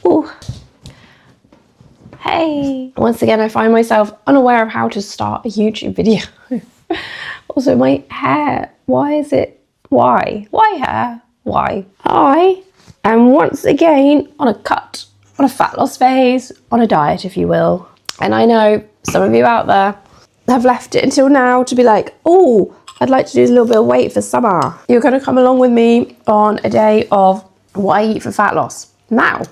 Oh, hey. Once again, I find myself unaware of how to start a YouTube video. Also, my hair, why hair? Why? I am once again on a cut, on a fat loss phase, on a diet, if you will. And I know some of you out there have left it until now to be like, oh, I'd like to lose a little bit of weight for summer. You're going to come along with me on a day of what I eat for fat loss. Now,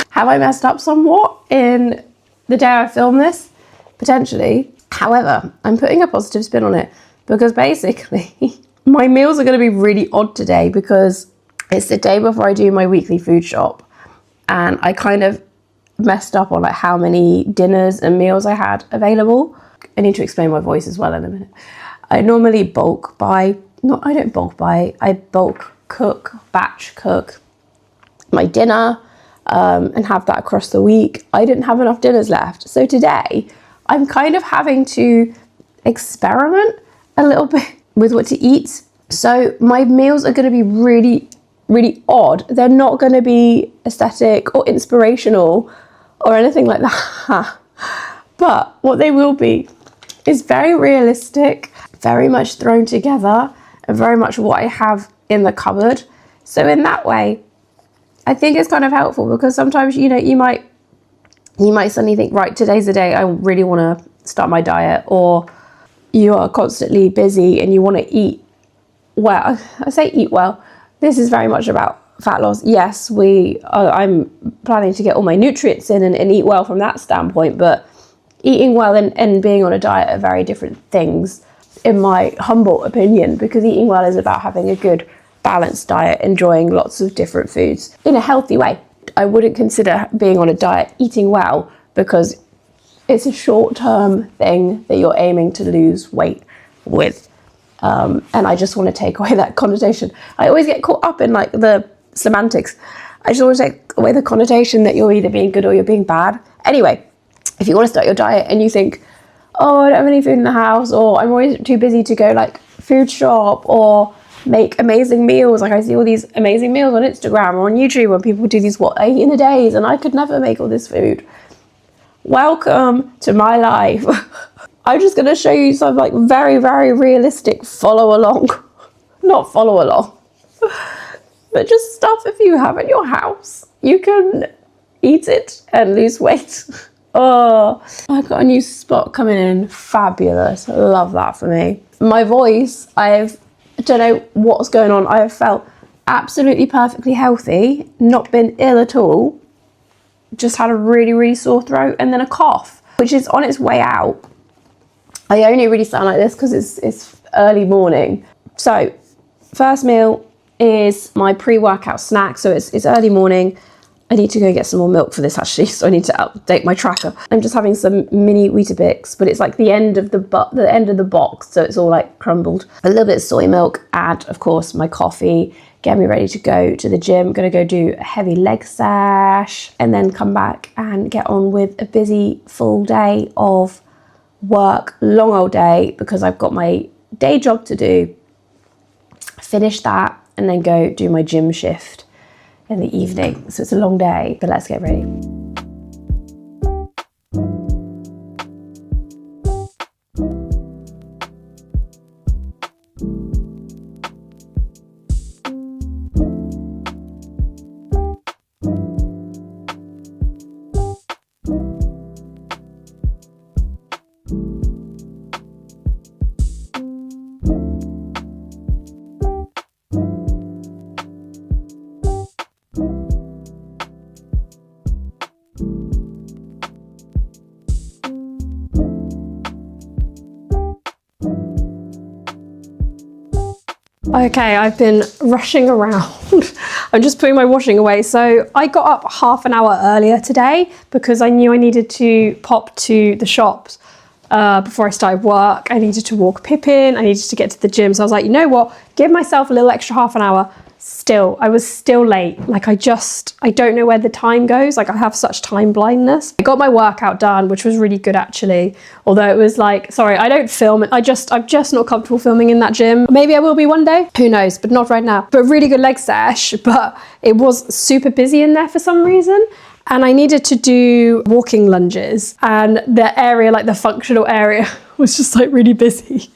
have I messed up somewhat in the day I film this? Potentially. However, I'm putting a positive spin on it because basically my meals are going to be really odd today because it's the day before I do my weekly food shop, and I kind of messed up on like how many dinners and meals I had available. I need to explain my voice as well in a minute. I normally I bulk cook, batch cook my dinner and have that across the week. I didn't have enough dinners left. So today I'm kind of having to experiment a little bit with what to eat. So my meals are going to be really, really odd. They're not going to be aesthetic or inspirational or anything like that. But what they will be is very realistic, very much thrown together, and very much what I have in the cupboard. So in that way, I think it's kind of helpful because sometimes, you know, you might suddenly think, right, today's the day I really want to start my diet, or you are constantly busy and you want to eat well. I say eat well. This is very much about fat loss. Yes, I'm planning to get all my nutrients in and eat well from that standpoint, but eating well and being on a diet are very different things, in my humble opinion, because eating well is about having a good balanced diet, enjoying lots of different foods in a healthy way. I wouldn't consider being on a diet eating well because it's a short-term thing that you're aiming to lose weight with. And I just want to take away that connotation. I always get caught up in like the semantics. I just want to take away the connotation that you're either being good or you're being bad. Anyway, if you want to start your diet and you think, oh, I don't have any food in the house, or I'm always too busy to go like food shop or make amazing meals. Like I see all these amazing meals on Instagram or on YouTube when people do these what I eat in a days, and I could never make all this food. Welcome to my life. I'm just going to show you some like very, very realistic follow along, not follow along, but just stuff if you have in your house. You can eat it and lose weight. Oh, I've got a new spot coming in. Fabulous. Love that for me. My voice, I don't know what's going on. I have felt absolutely perfectly healthy, not been ill at all. Just had a really, really sore throat and then a cough, which is on its way out. I only really sound like this because it's early morning. So first meal is my pre-workout snack. So it's early morning. I need to go get some more milk for this actually, so I need to update my tracker. I'm just having some mini Weetabix, but it's like the end of the box, so it's all like crumbled. A little bit of soy milk, and of course my coffee. Get me ready to go to the gym. I'm gonna go do a heavy leg sesh and then come back and get on with a busy full day of work, long old day, because I've got my day job to do. Finish that and then go do my gym shift in the evening. So it's a long day, but let's get ready. Okay, I've been rushing around. I'm just putting my washing away. So I got up half an hour earlier today because I knew I needed to pop to the shops before I started work. I needed to walk Pippin, I needed to get to the gym. So I was like, you know what, give myself a little extra half an hour, I was still late. Like I don't know where the time goes. Like I have such time blindness. I got my workout done, which was really good actually. Although it was like, sorry, I don't film it. I'm just not comfortable filming in that gym. Maybe I will be one day, who knows, but not right now. But really good leg sesh, but it was super busy in there for some reason. And I needed to do walking lunges, and the area, like the functional area, was just like really busy.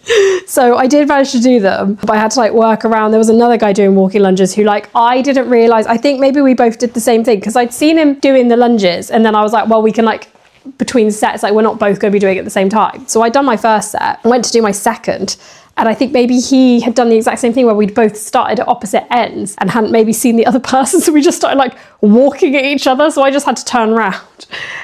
So I did manage to do them, but I had to like work around. There was another guy doing walking lunges who like, I didn't realize, I think maybe we both did the same thing because I'd seen him doing the lunges and then I was like, well, we can like between sets, like we're not both going to be doing it at the same time. So I'd done my first set, I went to do my second. And I think maybe he had done the exact same thing where we'd both started at opposite ends and hadn't maybe seen the other person. So we just started like walking at each other. So I just had to turn around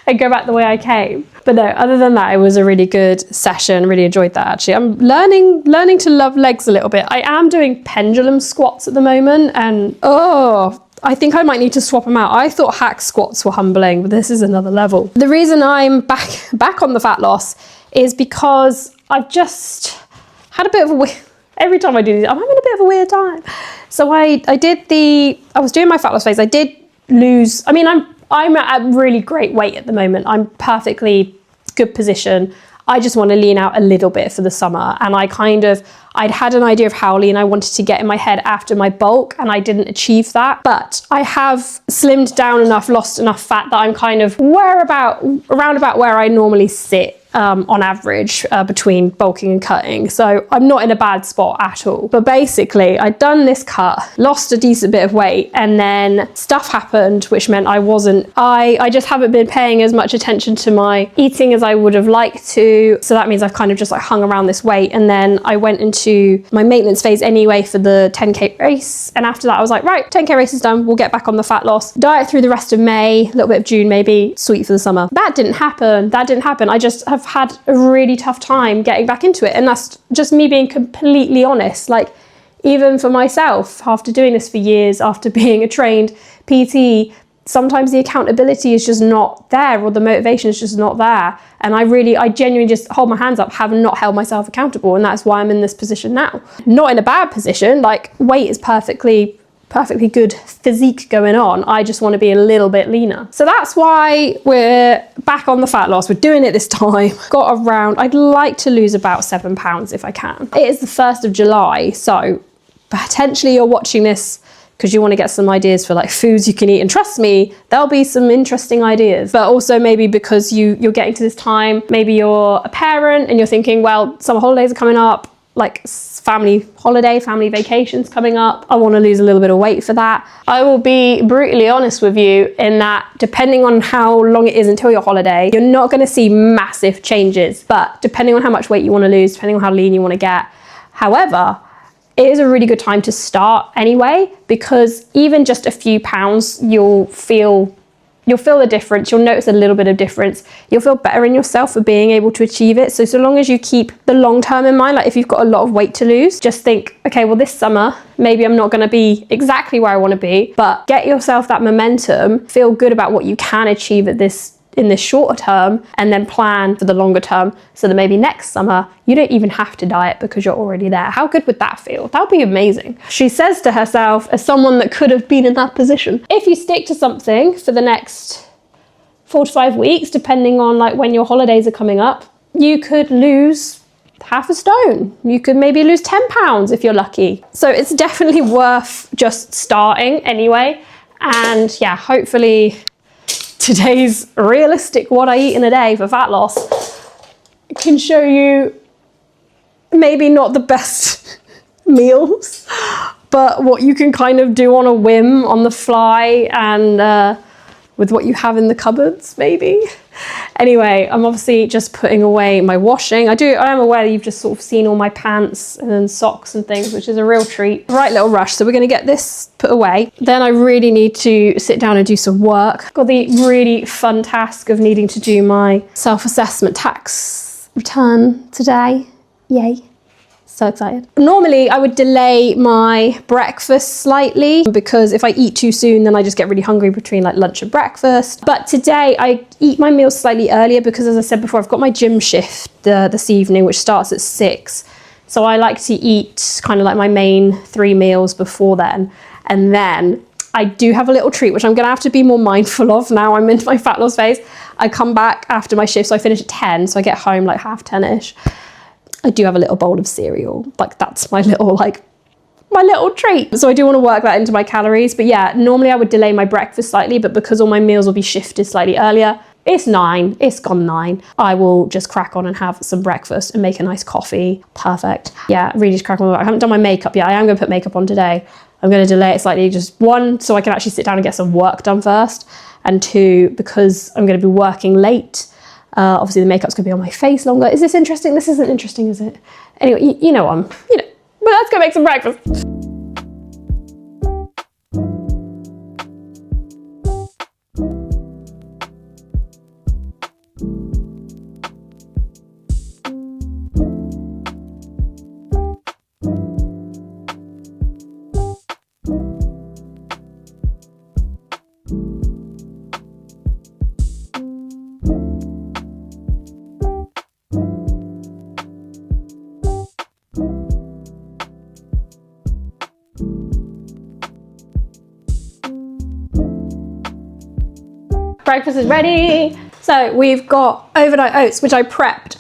and go back the way I came. But no, other than that, it was a really good session. Really enjoyed that actually. I'm learning to love legs a little bit. I am doing pendulum squats at the moment and I think I might need to swap them out. I thought hack squats were humbling, but this is another level. The reason I'm back on the fat loss is because I've just had a bit of a weird, every time I do these, I'm having a bit of a weird time. So I was doing my fat loss phase. I did lose, I mean, I'm at a really great weight at the moment. I'm perfectly good position. I just want to lean out a little bit for the summer. And I'd had an idea of how lean I wanted to get in my head after my bulk, and I didn't achieve that. But I have slimmed down enough, lost enough fat that I'm kind of around about where I normally sit. On average between bulking and cutting. So I'm not in a bad spot at all. But basically I'd done this cut, lost a decent bit of weight, and then stuff happened, which meant I just haven't been paying as much attention to my eating as I would have liked to. So that means I've kind of just like hung around this weight. And then I went into my maintenance phase anyway for the 10K race. And after that I was like, right, 10K race is done. We'll get back on the fat loss. Diet through the rest of May, a little bit of June maybe, sweet for the summer. That didn't happen. I just have had a really tough time getting back into it, and that's just me being completely honest. Like even for myself, after doing this for years, after being a trained PT, sometimes the accountability is just not there, or the motivation is just not there. And I genuinely just hold my hands up, have not held myself accountable, and that's why I'm in this position now. Not in a bad position, like weight is perfectly good physique going on. I just want to be a little bit leaner. So that's why we're back on the fat loss. We're doing it this time. I'd like to lose about 7 pounds if I can. It is the 1st of July, so potentially you're watching this because you want to get some ideas for like foods you can eat. And trust me, there'll be some interesting ideas. But also maybe because you're getting to this time, maybe you're a parent and you're thinking, well, summer holidays are coming up, like family vacations coming up. I want to lose a little bit of weight for that. I will be brutally honest with you in that depending on how long it is until your holiday, you're not going to see massive changes, but depending on how much weight you want to lose, depending on how lean you want to get. However, it is a really good time to start anyway, because even just a few pounds, you'll feel the difference. You'll notice a little bit of difference. You'll feel better in yourself for being able to achieve it. So long as you keep the long term in mind, like if you've got a lot of weight to lose, just think, okay, well this summer, maybe I'm not going to be exactly where I want to be, but get yourself that momentum, feel good about what you can achieve in this shorter term, and then plan for the longer term so that maybe next summer you don't even have to diet because you're already there. How good would that feel? That would be amazing. She says to herself, as someone that could have been in that position, if you stick to something for the next 4 to 5 weeks, depending on like when your holidays are coming up, you could lose half a stone. You could maybe lose 10 pounds if you're lucky. So it's definitely worth just starting anyway. And yeah, hopefully today's realistic what I eat in a day for fat loss can show you maybe not the best meals, but what you can kind of do on a whim, on the fly, and with what you have in the cupboards maybe. Anyway, I'm obviously just putting away my washing. I am aware that you've just sort of seen all my pants and then socks and things, which is a real treat. Right little rush. So we're going to get this put away. Then I really need to sit down and do some work. Got the really fun task of needing to do my self-assessment tax return today. Yay. So excited. Normally I would delay my breakfast slightly because if I eat too soon, then I just get really hungry between like lunch and breakfast. But today I eat my meals slightly earlier because, as I said before, I've got my gym shift this evening, which starts at 6. So I like to eat kind of like my main 3 meals before then. And then I do have a little treat, which I'm gonna have to be more mindful of now I'm into my fat loss phase. I come back after my shift, so I finish at 10, so I get home like 10:30ish. I do have a little bowl of cereal. Like that's my little treat. So I do want to work that into my calories. But yeah, normally I would delay my breakfast slightly, but because all my meals will be shifted slightly earlier, it's 9, it's gone 9. I will just crack on and have some breakfast and make a nice coffee. Perfect. Yeah, really just crack on. I haven't done my makeup yet. I am gonna put makeup on today. I'm gonna delay it slightly, just 1, so I can actually sit down and get some work done first. And 2, because I'm gonna be working late. Obviously the makeup's gonna be on my face longer. Is this interesting? This isn't interesting, is it? Anyway, you know, but let's go make some breakfast. Breakfast is ready. So we've got overnight oats, which I prepped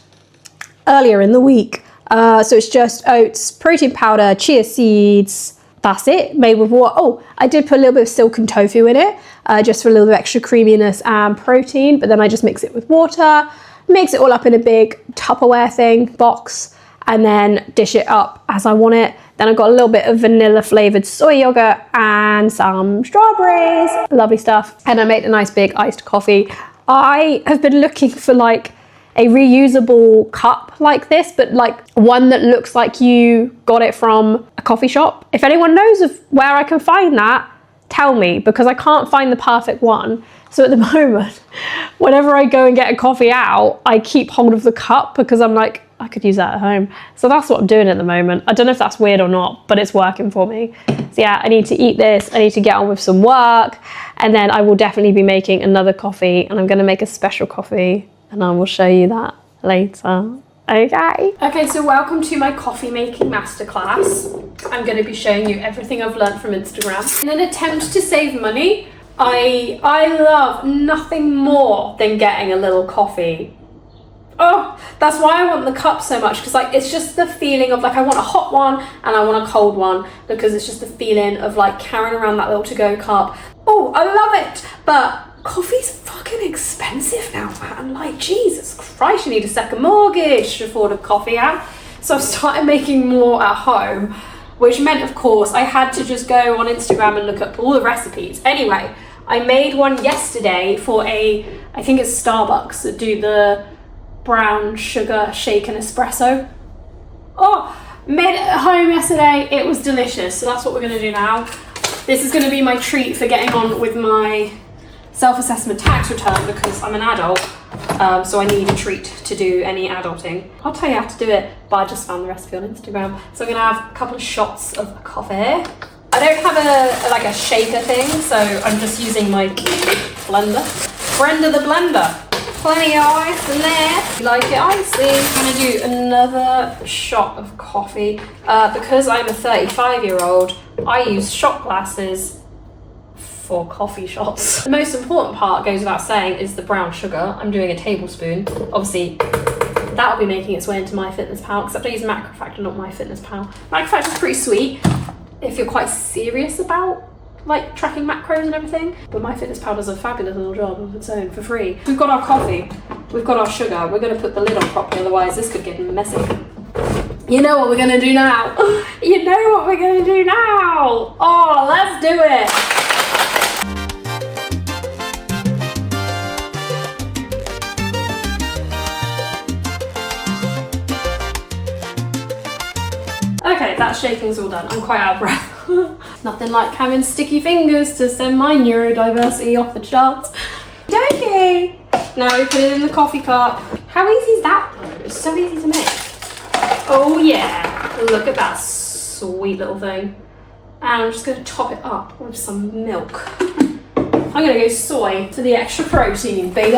earlier in the week. So it's just oats, protein powder, chia seeds. That's it, made with water. Oh, I did put a little bit of silken tofu in it, just for a little bit of extra creaminess and protein, but then I just mix it with water, mix it all up in a big Tupperware box, and then dish it up as I want it. Then I've got a little bit of vanilla flavored soy yogurt and some strawberries. Lovely stuff. And I made a nice big iced coffee. I have been looking for like a reusable cup like this, but like one that looks like you got it from a coffee shop. If anyone knows of where I can find that, tell me, because I can't find the perfect one. So at the moment, whenever I go and get a coffee out, I keep hold of the cup because I'm like, I could use that at home. So that's what I'm doing at the moment. I don't know if that's weird or not, but it's working for me. So yeah, I need to eat this. I need to get on with some work. And then I will definitely be making another coffee, and I'm gonna make a special coffee, and I will show you that later. Okay, so welcome to my coffee making masterclass. I'm gonna be showing you everything I've learned from Instagram. In an attempt to save money, I love nothing more than getting a little coffee. Oh, that's why I want the cup so much, because like it's just the feeling of like I want a hot one and I want a cold one, because it's just the feeling of like carrying around that little to-go cup. Oh, I love it, but coffee's fucking expensive now, man. Like, Jesus Christ, you need a second mortgage to afford a coffee out. So I've started making more at home, which meant, of course, I had to just go on Instagram and look up all the recipes. Anyway, I made one yesterday for I think it's Starbucks that do the brown sugar shaken espresso. Oh, made it at home yesterday. It was delicious. So that's what we're gonna do now. This is gonna be my treat for getting on with my self-assessment tax return, because I'm an adult, so I need a treat to do any adulting. I'll tell you how to do it, but I just found the recipe on Instagram. So I'm gonna have a couple of shots of coffee. I don't have a shaker thing, so I'm just using my blender. Brenda the blender. Plenty of ice in there. You like it icy? I'm gonna do another shot of coffee. Because I'm a 35-year-old, I use shot glasses for coffee shots. The most important part, goes without saying, is the brown sugar. I'm doing a tablespoon. Obviously, that will be making its way into MyFitnessPal, except I use MacroFactor, not MyFitnessPal. MacroFactor is pretty sweet if you're quite serious about like tracking macros and everything, but MyFitnessPal does a fabulous little job of its own for free. We've got our coffee, we've got our sugar. We're going to put the lid on properly, otherwise this could get messy. You know what we're going to do now? You know what we're going to do now? Oh, let's do it. Okay, that shaking's all done. I'm quite out of breath. Nothing like having sticky fingers to send my neurodiversity off the charts. Okay. Now we put it in the coffee cup. How easy is that though? It's so easy to make. Oh yeah, look at that sweet little thing. And I'm just gonna top it up with some milk. I'm gonna go soy for the extra protein, baby.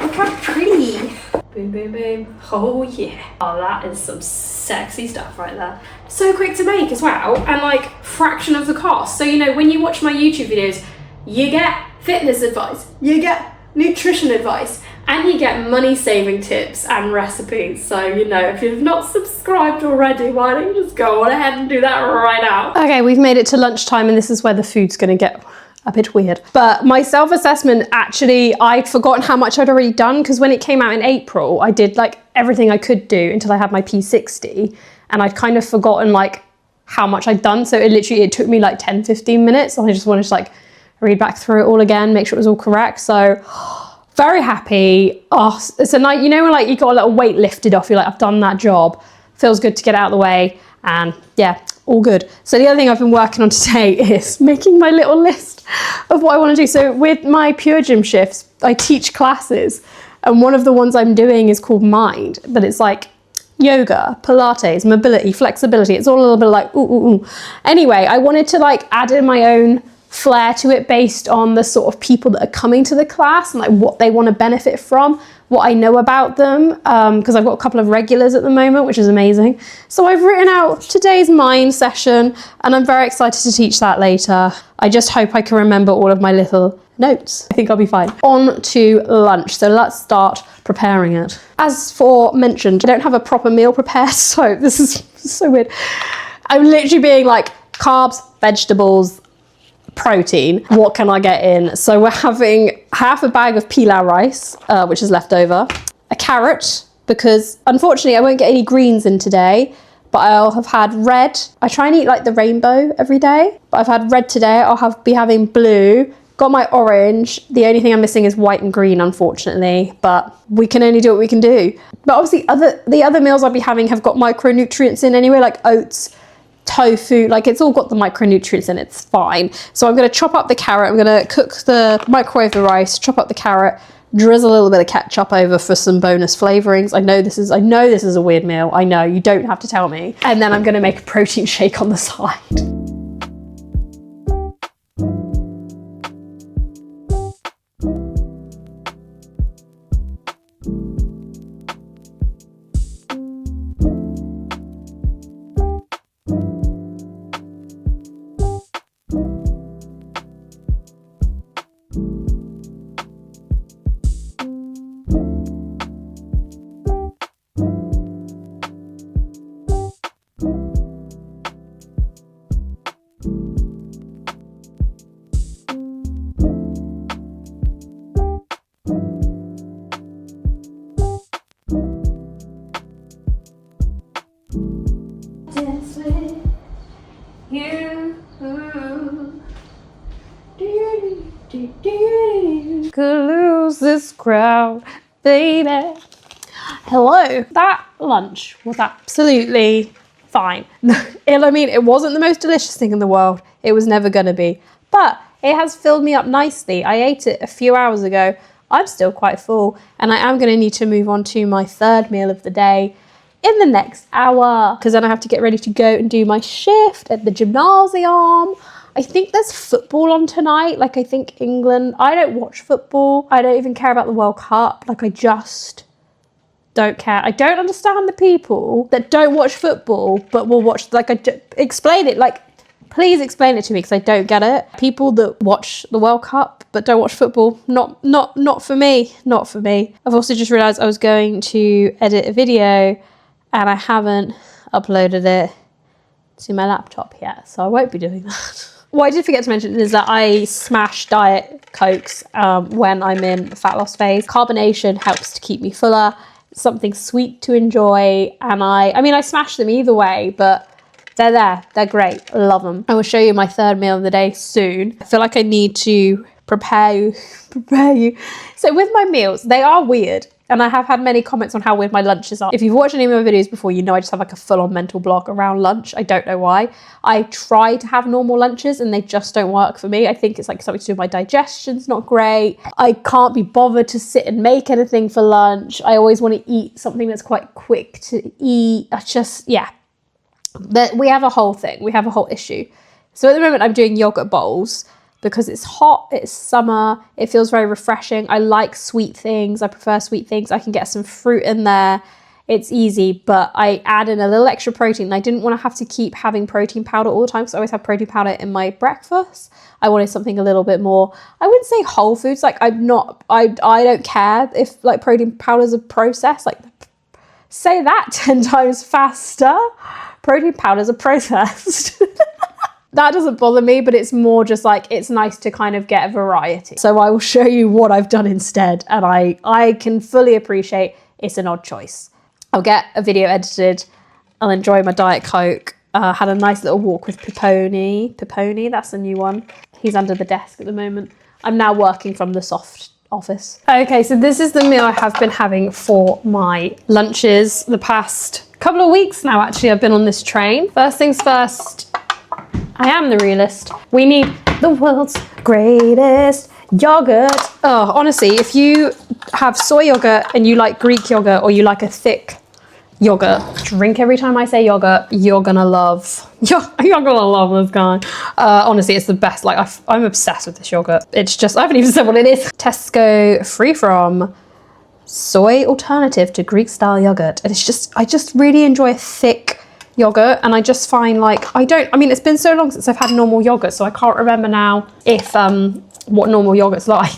Look how pretty. Boom, boom, boom. Oh yeah. Oh, that is some sexy stuff right there. So quick to make as well, and like fraction of the cost. So, you know, when you watch my YouTube videos, you get fitness advice, you get nutrition advice, and you get money saving tips and recipes. So, you know, if you've not subscribed already, why don't you just go on ahead and do that right now? Okay, we've made it to lunchtime, and this is where the food's gonna get a bit weird. But my self-assessment, actually, I'd forgotten how much I'd already done, because when it came out in April, I did like everything I could do until I had my P60, and I'd kind of forgotten like how much I'd done. So it took me like 10-15 minutes, and I just wanted to like read back through it all again, make sure it was all correct. So very happy. Oh, it's a night, you know, when like you got a little weight lifted off, you're like, I've done that job. Feels good to get it out of the way. And yeah, all good. So the other thing I've been working on today is making my little list of what I want to do. So with my Pure Gym shifts, I teach classes, and one of the ones I'm doing is called Mind, but it's like yoga, Pilates, mobility, flexibility. It's all a little bit like, ooh. Anyway, I wanted to like add in my own flair to it based on the sort of people that are coming to the class and like what they want to benefit from, what I know about them, because I've got a couple of regulars at the moment, which is amazing. So I've written out today's Mind session, and I'm very excited to teach that later. I just hope I can remember all of my little notes. I think I'll be fine. On to lunch. So let's start preparing it. As for mentioned, I don't have a proper meal prepared, so this is so weird. I'm literally being like carbs, vegetables, protein. What can I get in? So we're having half a bag of pilau rice, which is left over, a carrot, because unfortunately I won't get any greens in today, but I'll have had red. I try and eat like the rainbow every day, but I've had red today. I'll be having blue, got my orange. The only thing I'm missing is white and green, unfortunately, but we can only do what we can do. But obviously the other meals I'll be having have got micronutrients in anyway, like oats, tofu, like it's all got the micronutrients in, it's fine. So I'm going to chop up the carrot, I'm going to cook microwave the rice, chop up the carrot, drizzle a little bit of ketchup over for some bonus flavorings. I know this is a weird meal. I know, you don't have to tell me. And then I'm going to make a protein shake on the side. Could lose this crowd, baby. Hello. That lunch was absolutely fine. I mean, it wasn't the most delicious thing in the world. It was never going to be. But it has filled me up nicely. I ate it a few hours ago. I'm still quite full, and I am going to need to move on to my third meal of the day in the next hour, because then I have to get ready to go and do my shift at the gymnasium. I think there's football on tonight. Like, I think England, I don't watch football. I don't even care about the World Cup. Like, I just don't care. I don't understand the people that don't watch football, but will watch, like, explain it. Like, please explain it to me, because I don't get it. People that watch the World Cup but don't watch football, not for me. Not for me. I've also just realised I was going to edit a video and I haven't uploaded it to my laptop yet, so I won't be doing that. What I did forget to mention is that I smash Diet Cokes when I'm in the fat loss phase. Carbonation helps to keep me fuller, something sweet to enjoy, and I mean, I smash them either way, but they're there, they're great, love them. I will show you my third meal of the day soon. I feel like I need to prepare you. So with my meals, they are weird. And I have had many comments on how weird my lunches are. If you've watched any of my videos before, you know I just have like a full-on mental block around lunch. I don't know why. I try to have normal lunches and they just don't work for me. I think it's like something to do with my digestion's not great. I can't be bothered to sit and make anything for lunch. I always want to eat something that's quite quick to eat. I just, yeah. We have a whole thing. We have a whole issue. So at the moment I'm doing yogurt bowls. because it's hot, it's summer, it feels very refreshing. I like sweet things, I prefer sweet things. I can get some fruit in there. It's easy, but I add in a little extra protein. I didn't want to have to keep having protein powder all the time, because I always have protein powder in my breakfast. I wanted something a little bit more, I wouldn't say whole foods. Like I don't care if like protein powders are processed. Like, say that 10 times faster. Protein powders are processed. That doesn't bother me, but it's more just like, it's nice to kind of get a variety. So I will show you what I've done instead. And I can fully appreciate it's an odd choice. I'll get a video edited. I'll enjoy my Diet Coke. Had a nice little walk with Piponi. Piponi, that's the new one. He's under the desk at the moment. I'm now working from the soft office. Okay, so this is the meal I have been having for my lunches the past couple of weeks now. Actually, I've been on this train. First things first, I am the realist. We need the world's greatest yogurt. Oh, honestly, if you have soy yogurt and you like Greek yogurt, or you like a thick yogurt, drink every time I say yogurt, you're gonna love this guy. Honestly, it's the best. Like, I'm obsessed with this yogurt. It's just, I haven't even said what it is. Tesco Free From soy alternative to Greek style yogurt. And it's just, I just really enjoy a thick yogurt, and I just find like, I mean, it's been so long since I've had normal yogurt, so I can't remember now if what normal yogurt's like.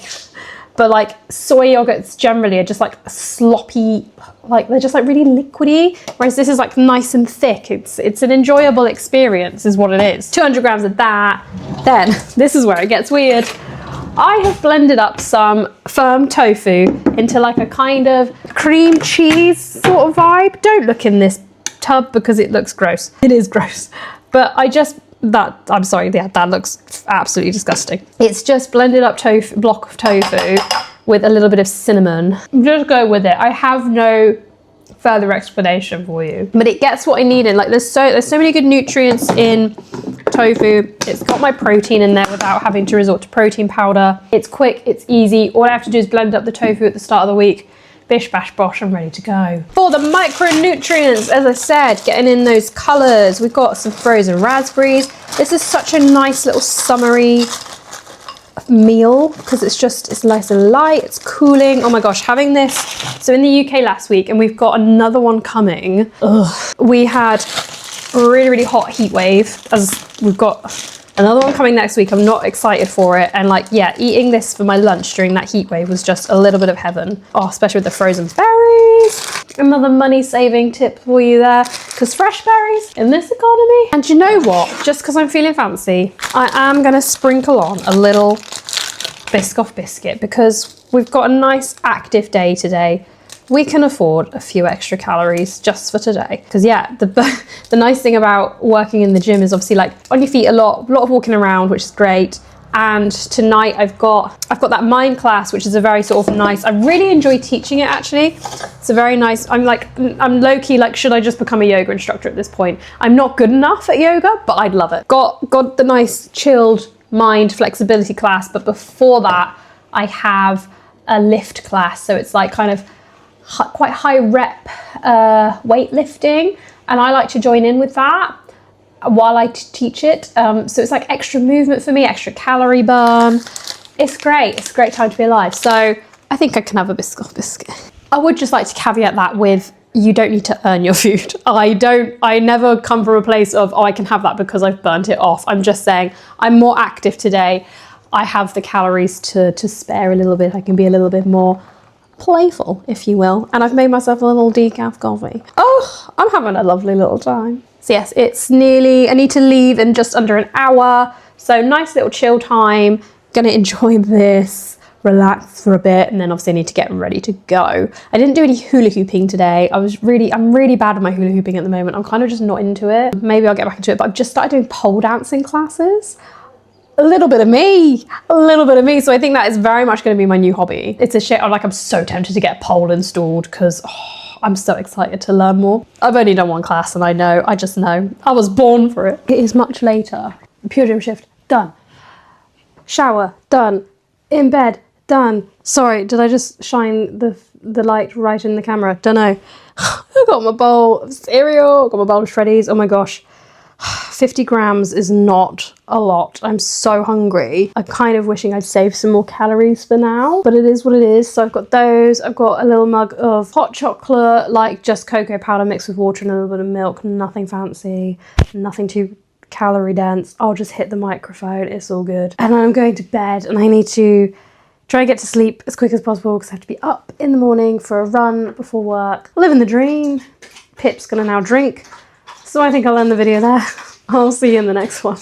But like soy yogurts generally are just like sloppy, like they're just like really liquidy, whereas this is like nice and thick. It's an enjoyable experience is what it is. 200 grams of that. Then this is where it gets weird. I have blended up some firm tofu into like a kind of cream cheese sort of vibe. Don't look in this tub because it looks gross. It is gross. But I'm sorry, yeah, that looks absolutely disgusting. It's just blended up block of tofu with a little bit of cinnamon. Just go with it. I have no further explanation for you, but it gets what I need in. Like, there's so many good nutrients in tofu. It's got my protein in there without having to resort to protein powder. It's quick, it's easy. All I have to do is blend up the tofu at the start of the week. Bish bash bosh, I'm ready to go. For the micronutrients, as I said, getting in those colors, we've got some frozen raspberries. This is such a nice little summery meal because it's nice and light, it's cooling. Oh my gosh, having this. So in the UK last week, and we've got another one coming. We had a really, really hot heat wave, as we've got another one coming next week. I'm not excited for it. And like, yeah, eating this for my lunch during that heat wave was just a little bit of heaven. Oh, especially with the frozen berries. Another money saving tip for you there, because fresh berries in this economy. And you know what? Just because I'm feeling fancy, I am going to sprinkle on a little Biscoff biscuit, because we've got a nice active day today. We can afford a few extra calories just for today. Because yeah, the nice thing about working in the gym is obviously like on your feet a lot of walking around, which is great. And tonight I've got that mind class, which is a very sort of nice, I really enjoy teaching it actually. It's a very nice, I'm low-key like, should I just become a yoga instructor at this point? I'm not good enough at yoga, but I'd love it. Got the nice chilled mind flexibility class, but before that I have a lift class. So it's like kind of quite high rep weightlifting, and I like to join in with that while I teach it. So it's like extra movement for me, extra calorie burn. It's great. It's a great time to be alive. So I think I can have a Biscoff biscuit. I would just like to caveat that with, you don't need to earn your food. I never come from a place of, oh, I can have that because I've burnt it off. I'm just saying I'm more active today. I have the calories to spare a little bit. I can be a little bit more playful, if you will. And I've made myself a little decaf coffee. Oh, I'm having a lovely little time. So yes, it's nearly, I need to leave in just under an hour. So nice little chill time. Gonna enjoy this, relax for a bit, and then obviously I need to get ready to go. I didn't do any hula hooping today. I'm really bad at my hula hooping at the moment. I'm kind of just not into it. Maybe I'll get back into it, but I've just started doing pole dancing classes. A little bit of me. So I think that is very much going to be my new hobby. It's a shit. I'm so tempted to get a pole installed because I'm so excited to learn more. I've only done one class and I just know. I was born for it. It is much later. Pure gym shift, done. Shower, done. In bed, done. Sorry, did I just shine the light right in the camera? Don't know. I got my bowl of cereal, got my bowl of Shreddies. Oh my gosh. 50 grams is not a lot. I'm so hungry. I'm kind of wishing I'd saved some more calories for now, but it is what it is. So I've got those. I've got a little mug of hot chocolate, like just cocoa powder mixed with water and a little bit of milk. Nothing fancy, nothing too calorie dense. I'll just hit the microphone. It's all good. And I'm going to bed, and I need to try and get to sleep as quick as possible because I have to be up in the morning for a run before work. Living the dream. Pip's gonna now drink. So I think I'll end the video there. I'll see you in the next one.